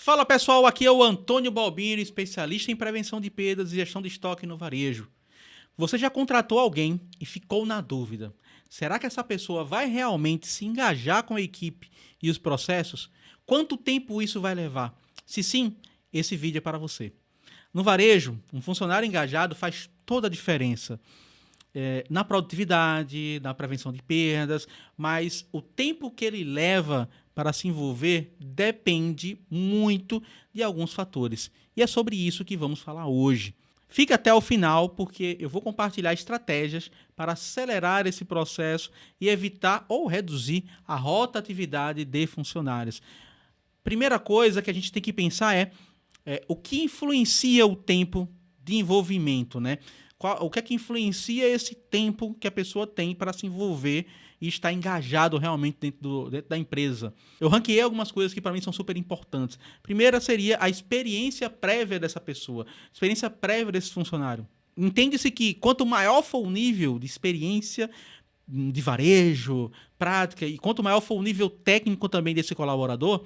Fala pessoal, aqui é o Antônio Balbini, especialista em prevenção de perdas e gestão de estoque no varejo. Você já contratou alguém e ficou na dúvida? Será que essa pessoa vai realmente se engajar com a equipe e os processos? Quanto tempo isso vai levar? Se sim, esse vídeo é para você. No varejo, um funcionário engajado faz toda a diferença. Na produtividade, na prevenção de perdas, mas o tempo que ele leva para se envolver depende muito de alguns fatores. E é sobre isso que vamos falar hoje. Fica até o final, porque eu vou compartilhar estratégias para acelerar esse processo e evitar ou reduzir a rotatividade de funcionários. Primeira coisa que a gente tem que pensar é o que influencia o tempo de envolvimento, né? O que é que influencia esse tempo que a pessoa tem para se envolver e estar engajado realmente dentro da empresa? Eu ranqueei algumas coisas que para mim são super importantes. Primeira seria a experiência prévia dessa pessoa, experiência prévia desse funcionário. Entende-se que quanto maior for o nível de experiência de varejo, prática, e quanto maior for o nível técnico também desse colaborador,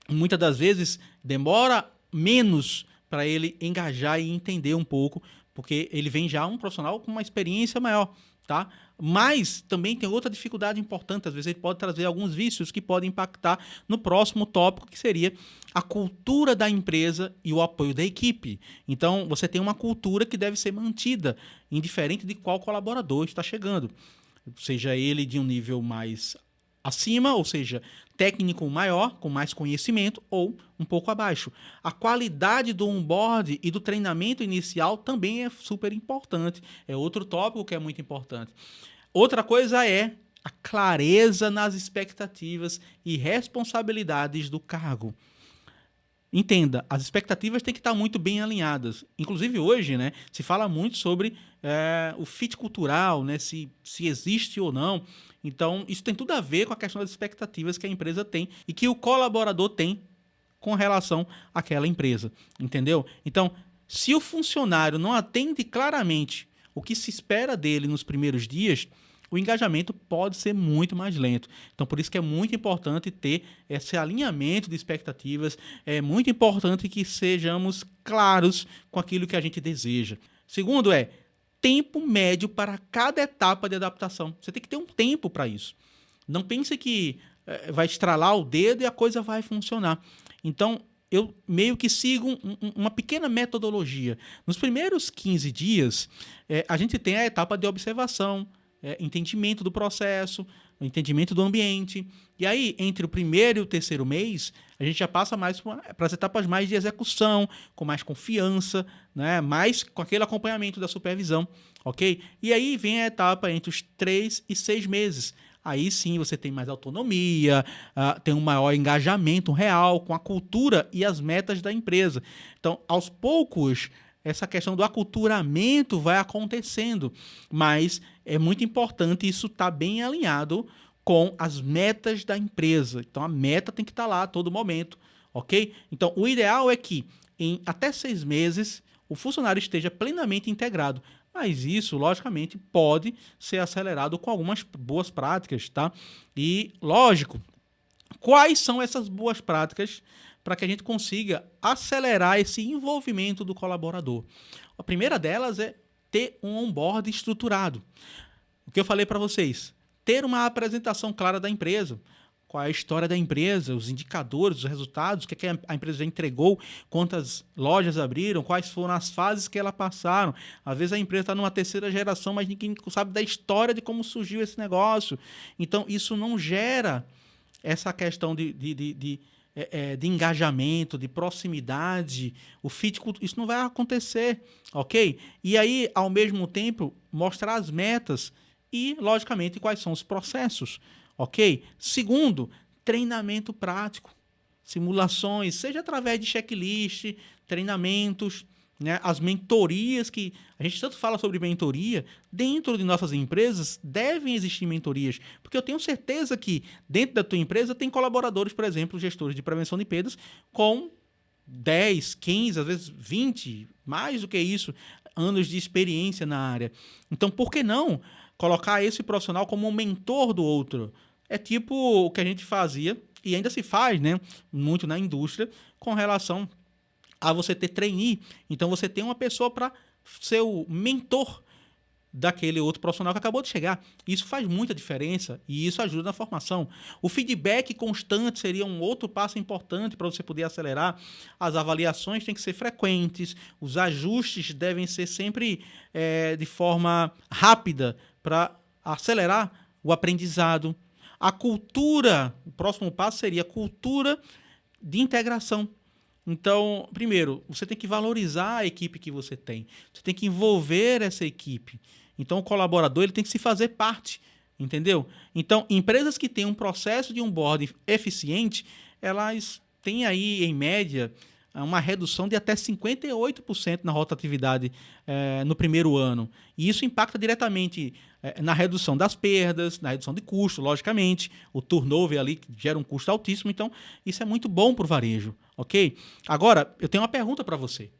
muitas das vezes demora menos para ele engajar e entender um pouco, porque ele vem já um profissional com uma experiência maior, tá? Mas também tem outra dificuldade importante, às vezes ele pode trazer alguns vícios que podem impactar no próximo tópico, que seria a cultura da empresa e o apoio da equipe. Então, você tem uma cultura que deve ser mantida, indiferente de qual colaborador está chegando, seja ele de um nível mais acima, ou seja, técnico maior, com mais conhecimento, ou um pouco abaixo. A qualidade do onboard e do treinamento inicial também é super importante. É outro tópico que é muito importante. Outra coisa é a clareza nas expectativas e responsabilidades do cargo. Entenda, as expectativas têm que estar muito bem alinhadas. Inclusive hoje, né, se fala muito sobre o fit cultural, né, se existe ou não. Então, isso tem tudo a ver com a questão das expectativas que a empresa tem e que o colaborador tem com relação àquela empresa. Entendeu? Então, se o funcionário não atende claramente o que se espera dele nos primeiros dias, o engajamento pode ser muito mais lento. Então, por isso que é muito importante ter esse alinhamento de expectativas, é muito importante que sejamos claros com aquilo que a gente deseja. Segundo tempo médio para cada etapa de adaptação. Você tem que ter um tempo para isso. Não pense que vai estralar o dedo e a coisa vai funcionar. Então, eu meio que sigo uma pequena metodologia. Nos primeiros 15 dias, a gente tem a etapa de observação, entendimento do processo, entendimento do ambiente. E aí, entre o primeiro e o terceiro mês, a gente já passa mais para as etapas mais de execução, com mais confiança, né? Mais com aquele acompanhamento da supervisão, ok? E aí vem a etapa entre os 3 e 6 meses. Aí sim você tem mais autonomia, tem um maior engajamento real com a cultura e as metas da empresa. Então, aos poucos, essa questão do aculturamento vai acontecendo, mas é muito importante isso estar bem alinhado com as metas da empresa. Então, a meta tem que estar lá a todo momento, ok? Então, o ideal é que em até 6 meses o funcionário esteja plenamente integrado, mas isso, logicamente, pode ser acelerado com algumas boas práticas, tá? E, lógico, quais são essas boas práticas para que a gente consiga acelerar esse envolvimento do colaborador? A primeira delas é ter um onboard estruturado. O que eu falei para vocês, ter uma apresentação clara da empresa, qual é a história da empresa, os indicadores, os resultados, o que a empresa já entregou, quantas lojas abriram, quais foram as fases que ela passaram. Às vezes a empresa está numa terceira geração, mas ninguém sabe da história de como surgiu esse negócio. Então, isso não gera essa questão de engajamento, de proximidade, o fit, isso não vai acontecer, ok? E aí, ao mesmo tempo, mostrar as metas e, logicamente, quais são os processos, ok? Segundo, treinamento prático, simulações, seja através de checklist, treinamentos, né? As mentorias, que a gente tanto fala sobre mentoria, dentro de nossas empresas devem existir mentorias, porque eu tenho certeza que dentro da tua empresa tem colaboradores, por exemplo, gestores de prevenção de perdas com 10, 15, às vezes 20, mais do que isso, anos de experiência na área. Então, por que não colocar esse profissional como um mentor do outro? É tipo o que a gente fazia e ainda se faz, né, muito na indústria com relação a você ter trainee. Então você tem uma pessoa para ser o mentor daquele outro profissional que acabou de chegar. Isso faz muita diferença e isso ajuda na formação. O feedback constante seria um outro passo importante para você poder acelerar. As avaliações têm que ser frequentes, os ajustes devem ser sempre de forma rápida para acelerar o aprendizado. A cultura, o próximo passo seria a cultura de integração. Então, primeiro, você tem que valorizar a equipe que você tem. Você tem que envolver essa equipe. Então, o colaborador ele tem que se fazer parte, entendeu? Então, empresas que têm um processo de onboarding eficiente, elas têm aí, em média, uma redução de até 58% na rotatividade no primeiro ano. E isso impacta diretamente na redução das perdas, na redução de custo, logicamente. O turnover ali gera um custo altíssimo, então isso é muito bom para o varejo, ok? Agora, eu tenho uma pergunta para você.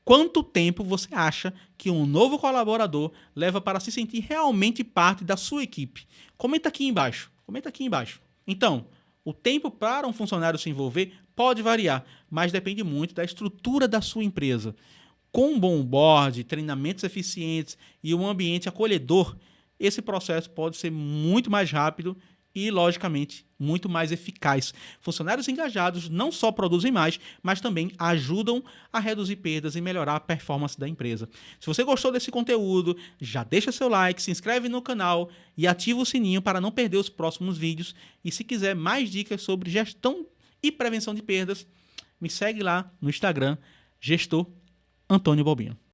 Quanto tempo você acha que um novo colaborador leva para se sentir realmente parte da sua equipe? Comenta aqui embaixo. Comenta aqui embaixo. Então, o tempo para um funcionário se envolver pode variar, mas depende muito da estrutura da sua empresa. Com um bom onboard, treinamentos eficientes e um ambiente acolhedor, esse processo pode ser muito mais rápido e, logicamente, muito mais eficaz. Funcionários engajados não só produzem mais, mas também ajudam a reduzir perdas e melhorar a performance da empresa. Se você gostou desse conteúdo, já deixa seu like, se inscreve no canal e ativa o sininho para não perder os próximos vídeos. E se quiser mais dicas sobre gestão e prevenção de perdas, me segue lá no Instagram, Gestor Antônio Balbino.